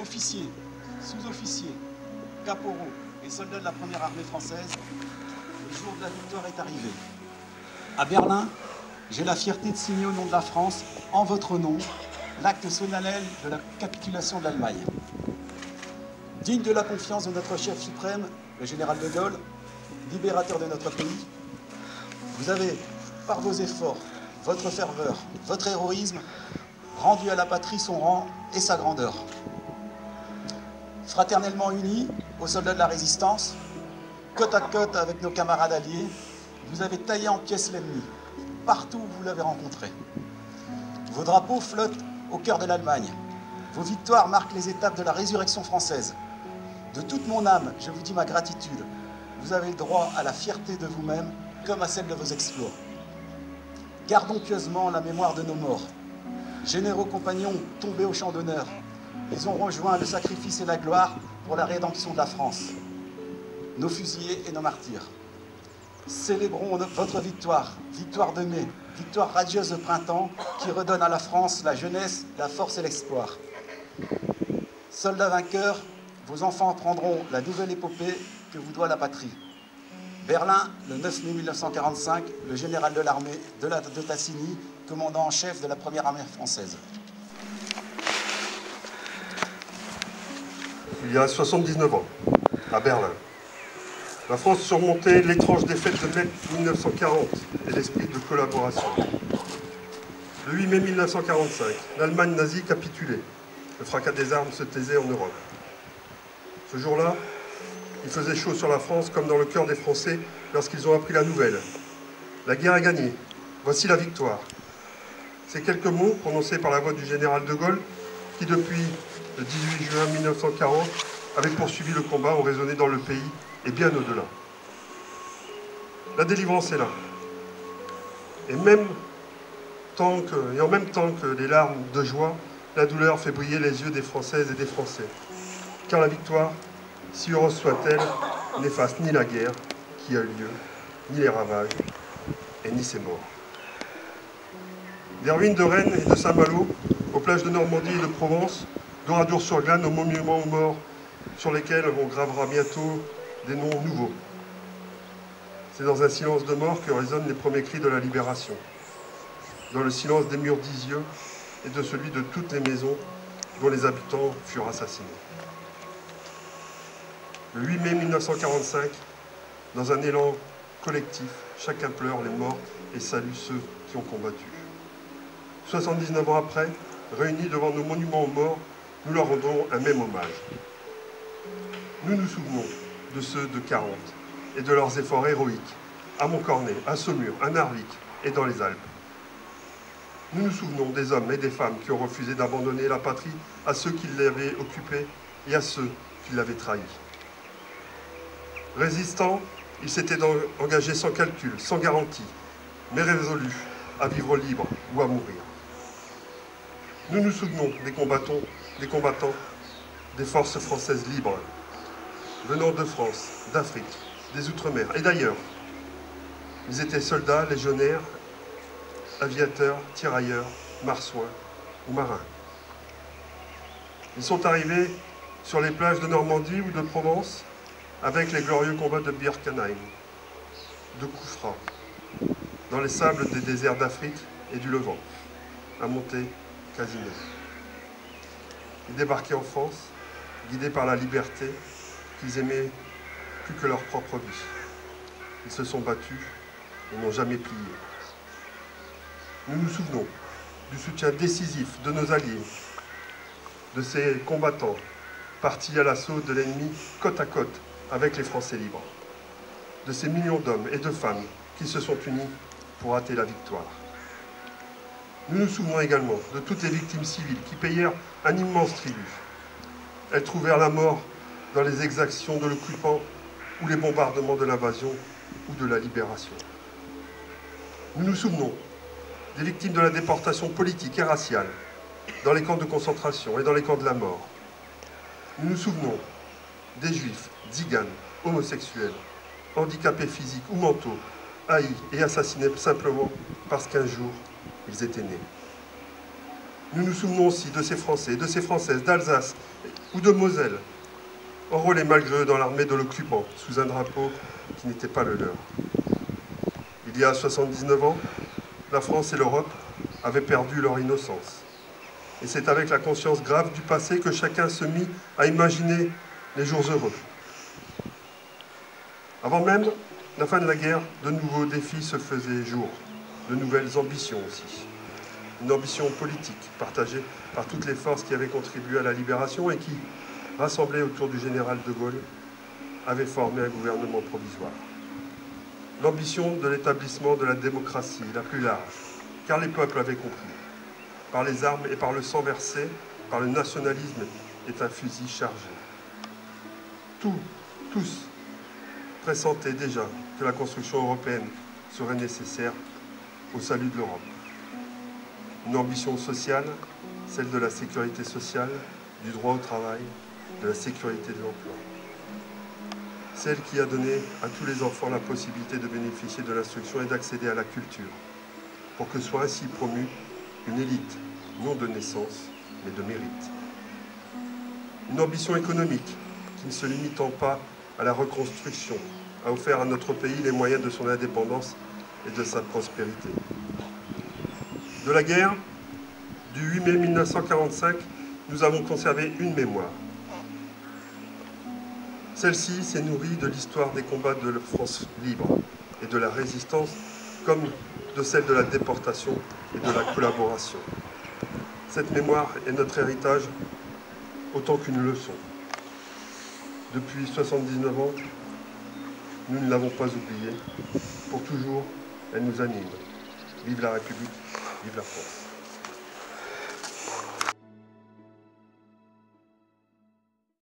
Officiers, sous-officiers, caporaux et soldats de la première armée française, le jour de la victoire est arrivé. À Berlin, j'ai la fierté de signer au nom de la France, en votre nom, l'acte solennel de la capitulation de l'Allemagne. Digne de la confiance de notre chef suprême, le général de Gaulle, libérateur de notre pays, vous avez, par vos efforts, votre ferveur, votre héroïsme, rendu à la patrie son rang et sa grandeur. Fraternellement unis, aux soldats de la résistance, côte à côte avec nos camarades alliés, vous avez taillé en pièces l'ennemi, partout où vous l'avez rencontré. Vos drapeaux flottent au cœur de l'Allemagne. Vos victoires marquent les étapes de la résurrection française. De toute mon âme, je vous dis ma gratitude. Vous avez le droit à la fierté de vous-même, comme à celle de vos exploits. Gardons pieusement la mémoire de nos morts. Généraux compagnons tombés au champ d'honneur, ils ont rejoint le sacrifice et la gloire pour la rédemption de la France. Nos fusillés et nos martyrs. Célébrons votre victoire, victoire de mai, victoire radieuse de printemps qui redonne à la France la jeunesse, la force et l'espoir. Soldats vainqueurs, vos enfants apprendront la nouvelle épopée que vous doit la patrie. Berlin, le 9 mai 1945, le général de l'armée de Tassigny, commandant en chef de la première armée française. Il y a 79 ans, à Berlin, la France surmontait l'étrange défaite de mai 1940 et l'esprit de collaboration. Le 8 mai 1945, l'Allemagne nazie capitulait. Le fracas des armes se taisait en Europe. Ce jour-là, il faisait chaud sur la France comme dans le cœur des Français lorsqu'ils ont appris la nouvelle. La guerre est gagnée. Voici la victoire. Ces quelques mots prononcés par la voix du général de Gaulle qui, depuis le 18 juin 1940, avait poursuivi le combat, ont résonné dans le pays et bien au-delà. La délivrance est là. Et en même temps que les larmes de joie, la douleur fait briller les yeux des Françaises et des Français. Car la victoire, si heureuse soit-elle, n'efface ni la guerre qui a eu lieu, ni les ravages, et ni ses morts. Des ruines de Rennes et de Saint-Malo, aux plages de Normandie et de Provence, d'Oradour-sur-Glane aux monuments aux morts, sur lesquels on gravera bientôt des noms nouveaux. C'est dans un silence de mort que résonnent les premiers cris de la libération, dans le silence des murs d'Isieux et de celui de toutes les maisons dont les habitants furent assassinés. Le 8 mai 1945, dans un élan collectif, chacun pleure les morts et salue ceux qui ont combattu. 79 ans après, réunis devant nos monuments aux morts, nous leur rendons un même hommage. Nous nous souvenons de ceux de 40 et de leurs efforts héroïques, à Montcornet, à Saumur, à Narvik et dans les Alpes. Nous nous souvenons des hommes et des femmes qui ont refusé d'abandonner la patrie à ceux qui l'avaient occupée et à ceux qui l'avaient trahi. Résistants, ils s'étaient engagés sans calcul, sans garantie, mais résolus à vivre libre ou à mourir. Nous nous souvenons des combattants des forces françaises libres, venant de France, d'Afrique, des Outre-mer et d'ailleurs. Ils étaient soldats, légionnaires, aviateurs, tirailleurs, marsouins ou marins. Ils sont arrivés sur les plages de Normandie ou de Provence avec les glorieux combats de Birkenheim, de Koufra, dans les sables des déserts d'Afrique et du Levant, à Monte-Cassino. Ils débarquaient en France, guidés par la liberté qu'ils aimaient plus que leur propre vie. Ils se sont battus et n'ont jamais plié. Nous nous souvenons du soutien décisif de nos alliés, de ces combattants partis à l'assaut de l'ennemi côte à côte avec les Français libres, de ces millions d'hommes et de femmes qui se sont unis pour hâter la victoire. Nous nous souvenons également de toutes les victimes civiles qui payèrent un immense tribut. Elles trouvèrent la mort dans les exactions de l'occupant ou les bombardements de l'invasion ou de la libération. Nous nous souvenons des victimes de la déportation politique et raciale, dans les camps de concentration et dans les camps de la mort. Nous nous souvenons des juifs, tziganes, homosexuels, handicapés physiques ou mentaux, haïs et assassinés simplement parce qu'un jour, ils étaient nés. Nous nous souvenons aussi de ces Français et de ces Françaises d'Alsace ou de Moselle, enrôlés malgré eux dans l'armée de l'occupant, sous un drapeau qui n'était pas le leur. Il y a 79 ans, la France et l'Europe avaient perdu leur innocence. Et c'est avec la conscience grave du passé que chacun se mit à imaginer les jours heureux. Avant même la fin de la guerre, de nouveaux défis se faisaient jour, de nouvelles ambitions aussi. Une ambition politique partagée par toutes les forces qui avaient contribué à la libération et qui, rassemblées autour du général de Gaulle, avaient formé un gouvernement provisoire. L'ambition de l'établissement de la démocratie la plus large, car les peuples avaient compris. Par les armes et par le sang versé, par le nationalisme est un fusil chargé. Tous pressentaient déjà que la construction européenne serait nécessaire au salut de l'Europe. Une ambition sociale, celle de la sécurité sociale, du droit au travail, de la sécurité de l'emploi. Celle qui a donné à tous les enfants la possibilité de bénéficier de l'instruction et d'accéder à la culture, pour que soit ainsi promue une élite, non de naissance, mais de mérite. Une ambition économique qui, ne se limitant pas à la reconstruction, a offert à notre pays les moyens de son indépendance et de sa prospérité. De la guerre, du 8 mai 1945, nous avons conservé une mémoire. Celle-ci s'est nourrie de l'histoire des combats de la France libre et de la résistance, comme de celle de la déportation et de la collaboration. Cette mémoire est notre héritage autant qu'une leçon. Depuis 79 ans, nous ne l'avons pas oubliée. Pour toujours, elle nous anime. Vive la République, vive la France.